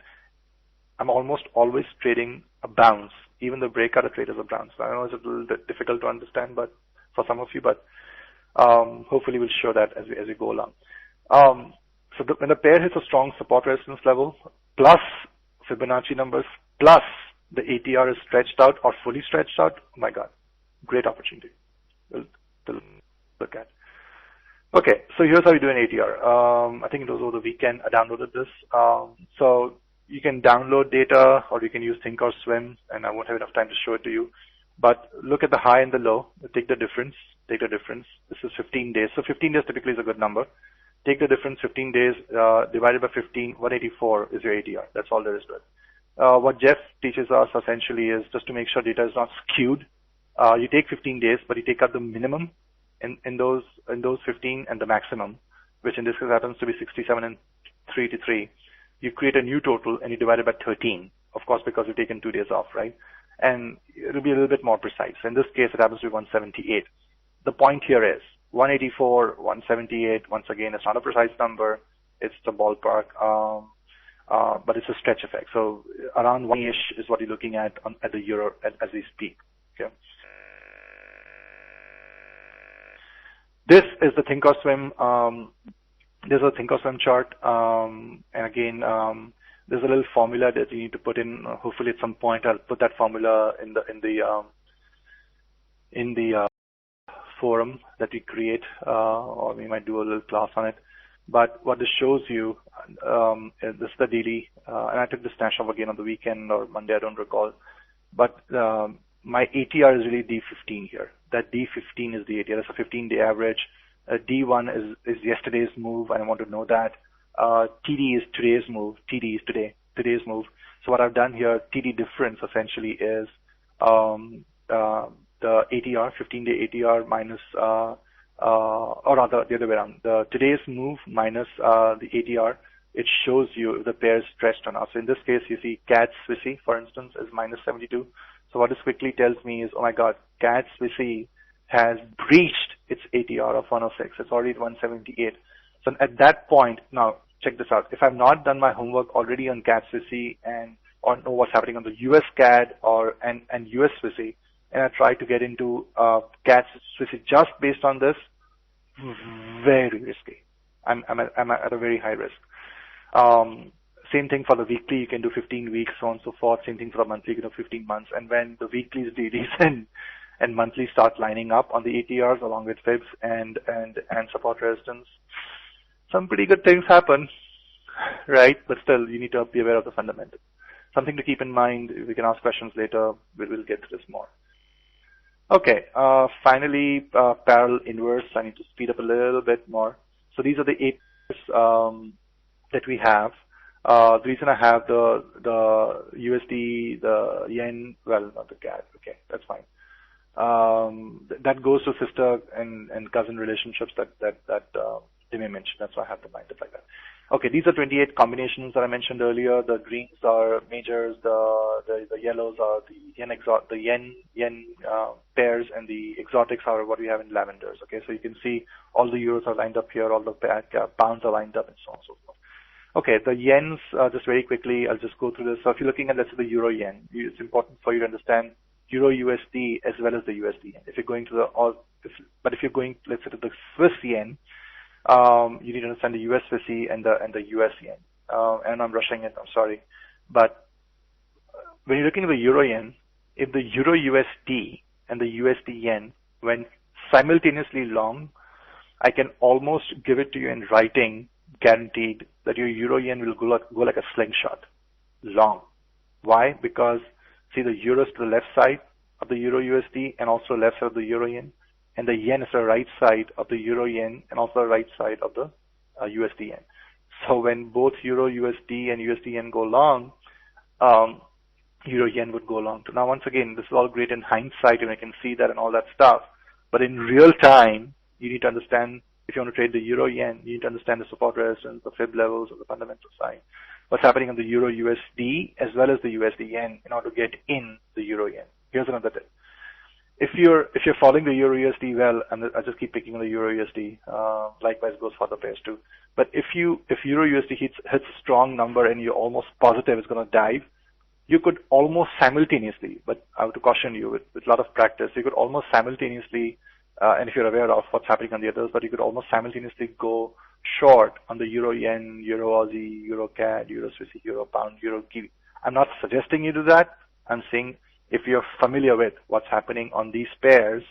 I'm almost always trading a bounce. Even the breakout I trade as a bounce. I know it's a little bit difficult to understand, but for some of you, but hopefully we'll show that as we go along. So when the pair hits a strong support resistance level, plus Fibonacci numbers, plus the ATR is stretched out or fully stretched out, oh my God, great opportunity to look at. Okay, so here's how you do an ATR. I think it was over the weekend I downloaded this. So you can download data or you can use Think or Swim, and I won't have enough time to show it to you. But look at the high and the low. Take the difference. This is 15 days. So 15 days typically is a good number. Take the difference, 15 days divided by 15, 184 is your ATR. That's all there is to it. What Jeff teaches us essentially is just to make sure data is not skewed. You take 15 days, but you take out the minimum in those 15 and the maximum, which in this case happens to be 67 and 3 to 3. You create a new total and you divide it by 13, of course, because you've taken 2 days off, right? And it'll be a little bit more precise. In this case, it happens to be 178. The point here is 184, 178. Once again, it's not a precise number. It's the ballpark, but it's a stretch effect. So around 1-ish is what you're looking at at the euro as we speak. Okay. This is the Think or Swim. This is a Think or Swim chart, and again, there's a little formula that you need to put in. Hopefully, at some point, I'll put that formula in the forum that we create, or we might do a little class on it. But what this shows you, this is the daily, and I took the snapshot again on the weekend or Monday, I don't recall. But my ATR is really D15 here. That D15 is the ATR. It's a 15-day average. D1 is yesterday's move, and I want to know that. TD is today's move. TD is today's move. So what I've done here, TD difference essentially is the ATR, 15-day ATR minus, or rather the other way around. The today's move minus the ATR it shows you if the pair is stretched or not. So in this case, you see CAD Swissy, for instance, is minus 72. So what this quickly tells me is, oh my God, CAD Swissy has breached its ATR of 106. It's already at 178. So at that point, now check this out. If I've not done my homework already on CAD Swissy and or know what's happening on the US CAD and US Swissy, and I try to get into CAD Swissy just based on this, very risky. I'm at a very high risk. Same thing for the weekly, you can do 15 weeks, so on and so forth. Same thing for the monthly, you can do 15 months. And when the weeklies, dailies, and monthly start lining up on the ATRs along with fibs and support resistance, some pretty good things happen, right? But still, you need to be aware of the fundamentals. Something to keep in mind. We can ask questions later. We'll get to this more. Okay, finally, parallel inverse. I need to speed up a little bit more. So these are the 8 pairs that we have. The reason I have the USD, the yen, well, not the CAD. Okay, that's fine. That goes to sister and cousin relationships that they may mention. That's why I have to mind it like that. Okay, these are 28 combinations that I mentioned earlier. The greens are majors, the yellows are the yen pairs, and the exotics are what we have in lavenders. Okay, so you can see all the euros are lined up here, all the pounds are lined up, and so on and so forth. Okay, the yens, just very quickly, I'll just go through this. So if you're looking at, let's say, the euro yen, it's important for you to understand euro USD as well as the USD yen. If you're going to but if you're going, let's say, to the Swiss yen, you need to understand the US Swissy and the US yen. And I'm rushing it, I'm sorry. But when you're looking at the euro yen, if the euro USD and the USD yen went simultaneously long, I can almost give it to you in writing, guaranteed, that your euro yen will go like a slingshot, long. Why? Because see, the euro is to the left side of the euro USD and also left side of the euro yen, and the yen is the right side of the euro yen and also the right side of the USD yen. So when both euro USD and USD yen go long, euro yen would go long too. Now, once again, this is all great in hindsight, and I can see that and all that stuff. But in real time, you need to understand, if you want to trade the euro yen, you need to understand the support resistance, the fib levels, or the fundamental side. What's happening on the euro USD as well as the USD yen in order to get in the euro yen. Here's another tip. If you're following the euro USD well, and I just keep picking on the euro USD, likewise goes for the pairs too. But if euro USD hits a strong number and you're almost positive it's going to dive, you could almost simultaneously, but I have to caution you with a lot of practice, you could almost simultaneously, and if you're aware of what's happening on the others, but you could almost simultaneously go short on the euro yen, euro Aussie, euro CAD, euro Swissy, euro pound, euro kiwi. I'm not suggesting you do that. I'm saying if you're familiar with what's happening on these pairs,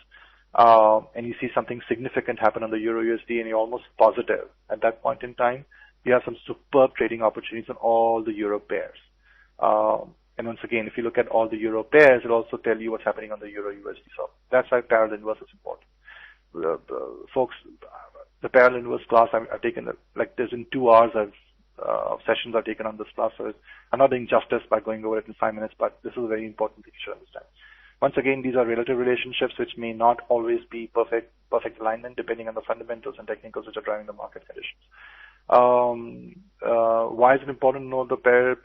and you see something significant happen on the euro USD and you're almost positive at that point in time, you have some superb trading opportunities on all the euro pairs. And once again, if you look at all the euro pairs, it'll also tell you what's happening on the euro USD. So that's why parallel inverse is important. Folks, the parallel inverse class I've taken, like there's in 2 hours of sessions I've taken on this class, so I'm not doing justice by going over it in 5 minutes, but this is a very important thing you should understand. Once again, these are relative relationships which may not always be perfect alignment depending on the fundamentals and technicals which are driving the market conditions. Why is it important to know the pairs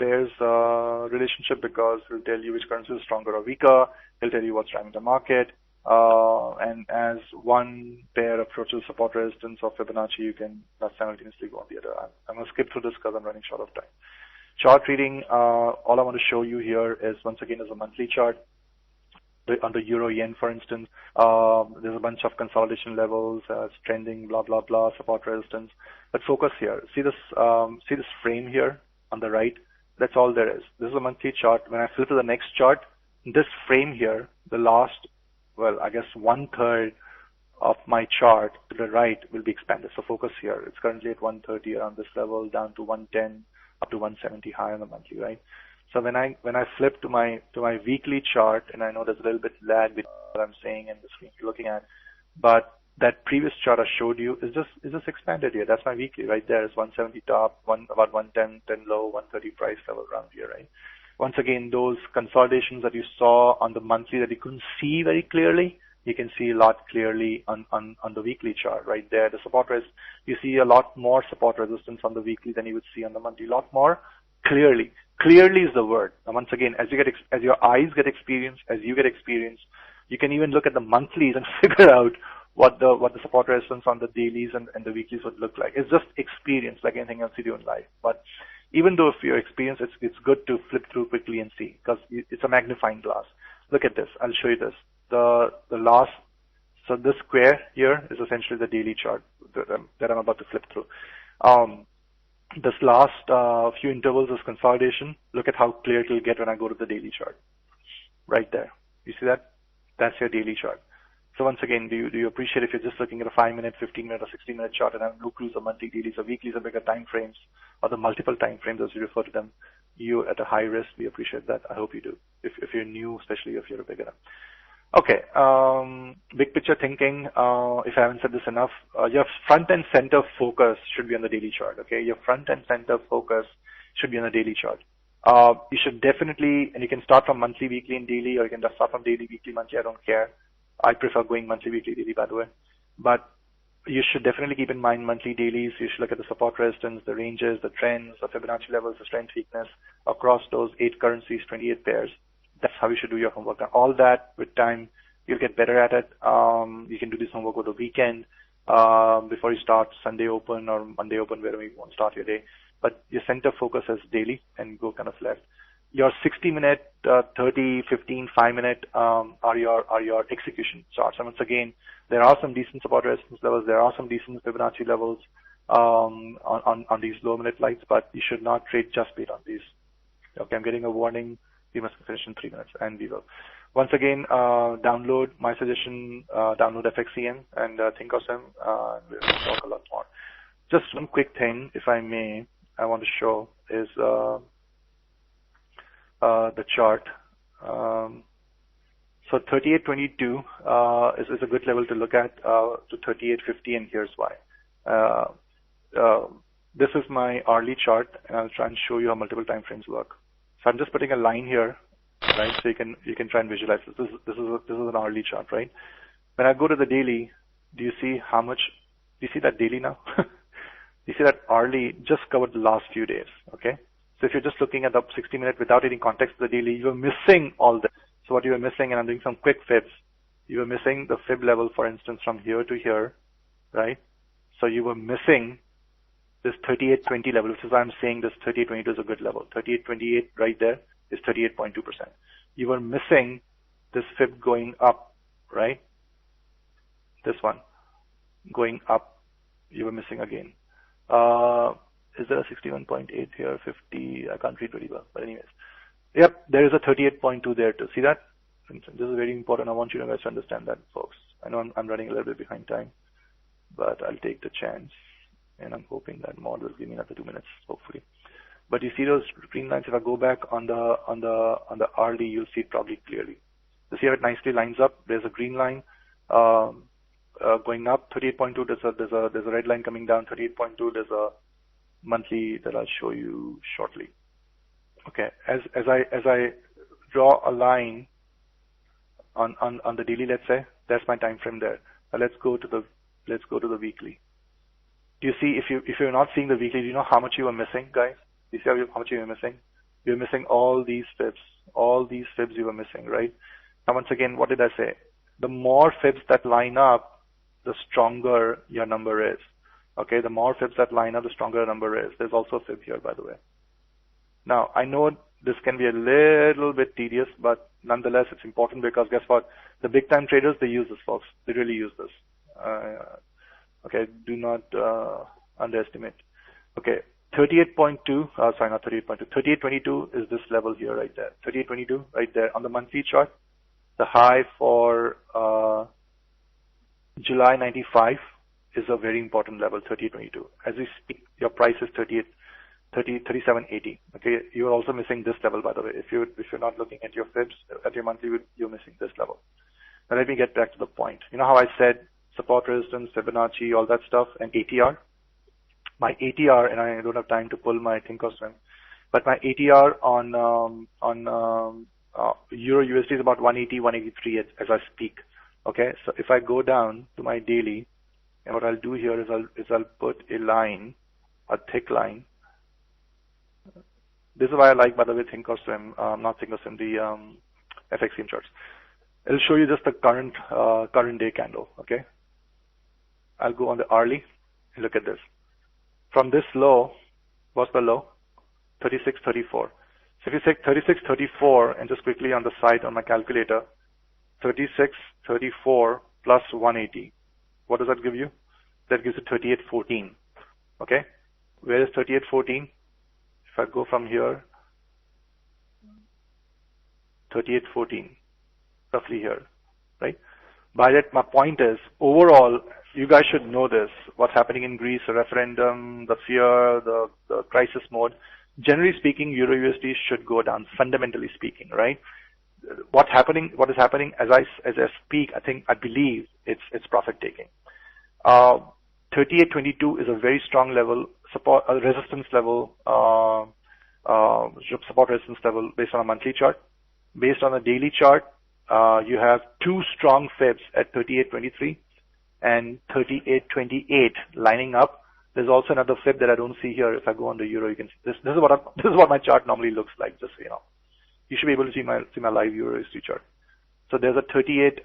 relationship? Because it'll tell you which currency is stronger or weaker. It'll tell you what's driving the market. And as one pair approaches support resistance or Fibonacci, you can simultaneously go on the other. I'm going to skip through this because I'm running short of time. Chart reading, all I want to show you here is, once again, is a monthly chart. On the euro yen, for instance, there's a bunch of consolidation levels, it's trending, blah, blah, blah, support resistance. But focus here. See this frame here on the right? That's all there is. This is a monthly chart. When I flip to the next chart, this frame here, the last, well, I guess 1/3 of my chart to the right will be expanded. So focus here. It's currently at 130 around this level, down to 110, up to 170 high on the monthly, right? So when I flip to my weekly chart, and I know there's a little bit lag between what I'm saying and the screen you're looking at, but that previous chart I showed you is just expanded here. That's my weekly right there. It's 170 top, about 110, 10 low, 130 price level around here, right? Once again, those consolidations that you saw on the monthly that you couldn't see very clearly, you can see a lot clearly on the weekly chart right there. The support resist, you see a lot more support resistance on the weekly than you would see on the monthly. A lot more clearly. Clearly is the word. And once again, as your eyes get experience, as you get experience, you can even look at the monthlies and figure out what the support resistance on the dailies and the weeklies would look like. It's just experience, like anything else you do in life. But even though if you're experienced, it's good to flip through quickly and see, because it's a magnifying glass. Look at this. I'll show you this. So this square here is essentially the daily chart that I'm about to flip through. This last few intervals is consolidation. Look at how clear it will get when I go to the daily chart. Right there. You see that? That's your daily chart. So once again, do you appreciate if you're just looking at a 5-minute, 15-minute, or 16-minute chart and have no clues of monthly, dailies, or weeklies, or bigger time frames, or the multiple time frames as we refer to them, you're at a high risk. We appreciate that. I hope you do. If you're new, especially if you're a beginner. Okay, big picture thinking, if I haven't said this enough, your front and center focus should be on the daily chart, okay? Your front and center focus should be on the daily chart. You should definitely, and you can start from monthly, weekly, and daily, or you can just start from daily, weekly, monthly, I don't care. I prefer going monthly, weekly, daily, by the way. But you should definitely keep in mind monthly, dailies. You should look at the support resistance, the ranges, the trends, the Fibonacci levels, the strength, weakness across those 8 currencies, 28 pairs. That's how you should do your homework. And all that with time, you'll get better at it. You can do this homework over the weekend before you start Sunday Open or Monday Open, wherever you want to start your day. But your center focus is daily and go kind of left. Your 60-minute, 30, 15, 5-minute are your execution charts. And once again, there are some decent support resistance levels. There are some decent Fibonacci levels on these low-minute lights, but you should not trade just based on these. Okay, I'm getting a warning. We must finish in 3 minutes, and we will. Once again, download my suggestion, download FXCM and think of them. We'll talk a lot more. Just one quick thing, if I may, I want to show is the chart. So 38.22 is a good level to look at to 38.50, and here's why. This is my hourly chart, and I'll try and show you how multiple time frames work. So I'm just putting a line here, right? So you can try and visualize this. This is an hourly chart, right? When I go to the daily, do you see how much? Do you see that daily now? You see that hourly just covered the last few days, okay? So if you're just looking at the 60-minute without any context of the daily, you're missing all this. So what you were missing, and I'm doing some quick fibs, you were missing the fib level, for instance, from here to here, right? So you were missing this 38.20 level, which is why I'm saying this 38.22 is a good level. 38.28 right there is 38.2%. You were missing this fib going up, right? This one going up, you were missing again. Is there a 61.8 here, 50? I can't read very well, but anyways. Yep, there is a 38.2 there too. See that? This is very important. I want you guys to understand that, folks. I know I'm running a little bit behind time, but I'll take the chance, and I'm hoping that mod will give me another 2 minutes, hopefully. But you see those green lines? If I go back on the hourly, you'll see it probably clearly. You see how it nicely lines up? There's a green line going up, 38.2. There's a red line coming down, 38.2. There's a monthly that I'll show you shortly. Okay, as I draw a line on the daily, let's say, that's my time frame there. Now let's go to the weekly. Do you see, if you're not seeing the weekly, do you know how much you were missing, guys? Do you see how much you were missing? You're missing all these fibs. All these fibs you were missing, right? Now once again, what did I say? The more fibs that line up, the stronger your number is. Okay, the more fibs that line up, the stronger your number is. There's also a fib here, by the way. Now, I know this can be a little bit tedious, but nonetheless, it's important because guess what? The big time traders, they use this, folks. They really use this. Okay, do not underestimate. Okay, 38.2, sorry, not 38.2, 38.22 is this level here right there. 38.22 right there on the monthly chart. The high for July 95 is a very important level, 38.22. As we speak, your price is 37.80. Okay, you are also missing this level, by the way. If you're not looking at your fibs at your monthly, you're missing this level. Now let me get back to the point. You know how I said support resistance, Fibonacci, all that stuff, and ATR? My ATR, and I don't have time to pull my think or swim, but my ATR on Euro USD is about 180, 183 as I speak. Okay, so if I go down to my daily, and what I'll do here is I'll put a line, a thick line. This is why I like, by the way, Thinkorswim, not Thinkorswim, the FX scheme charts. It'll show you just the current day candle. Okay, I'll go on the hourly. Look at this. From this low, what's the low? 36.34. So if you take 36.34 and just quickly on the side on my calculator, 36.34 plus 180. What does that give you? That gives you 38.14. Okay, where is 38.14? If I go from here, 38.14, roughly here, right? By that, my point is, overall, you guys should know this. What's happening in Greece, the referendum, the fear, the crisis mode. Generally speaking, Euro USD should go down, fundamentally speaking, right? What is happening as I speak, I believe it's profit taking. 38.22 is a very strong level, support, resistance level, support resistance level based on a monthly chart. Based on a daily chart, you have two strong fibs at 38.23 and 38.28 lining up. There's also another fib that I don't see here. If I go on the euro, you can see this. This is what my chart normally looks like. Just so you know, you should be able to see my live euro USD chart. So there's a 38.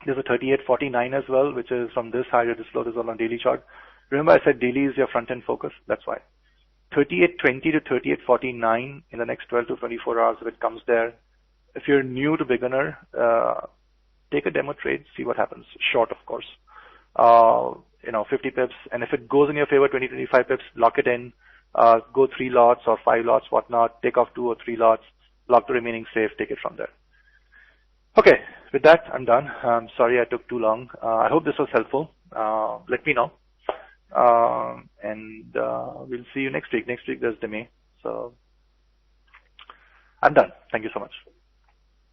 There's a 38.49 as well, which is from this high to this low. This is on a daily chart. Remember, I said daily is your front end focus. That's why. 38.20 to 38.49 in the next 12 to 24 hours if it comes there. If you're new to beginner, take a demo trade, see what happens. Short, of course. 50 pips, and if it goes in your favor, 20, 25 pips, lock it in. Go 3 lots or 5 lots, whatnot. Take off 2 or 3 lots. Lock the remaining safe. Take it from there. Okay, with that, I'm done. I'm sorry I took too long. I hope this was helpful. Let me know. And we'll see you next week. Next week, there's Demi. So I'm done. Thank you so much.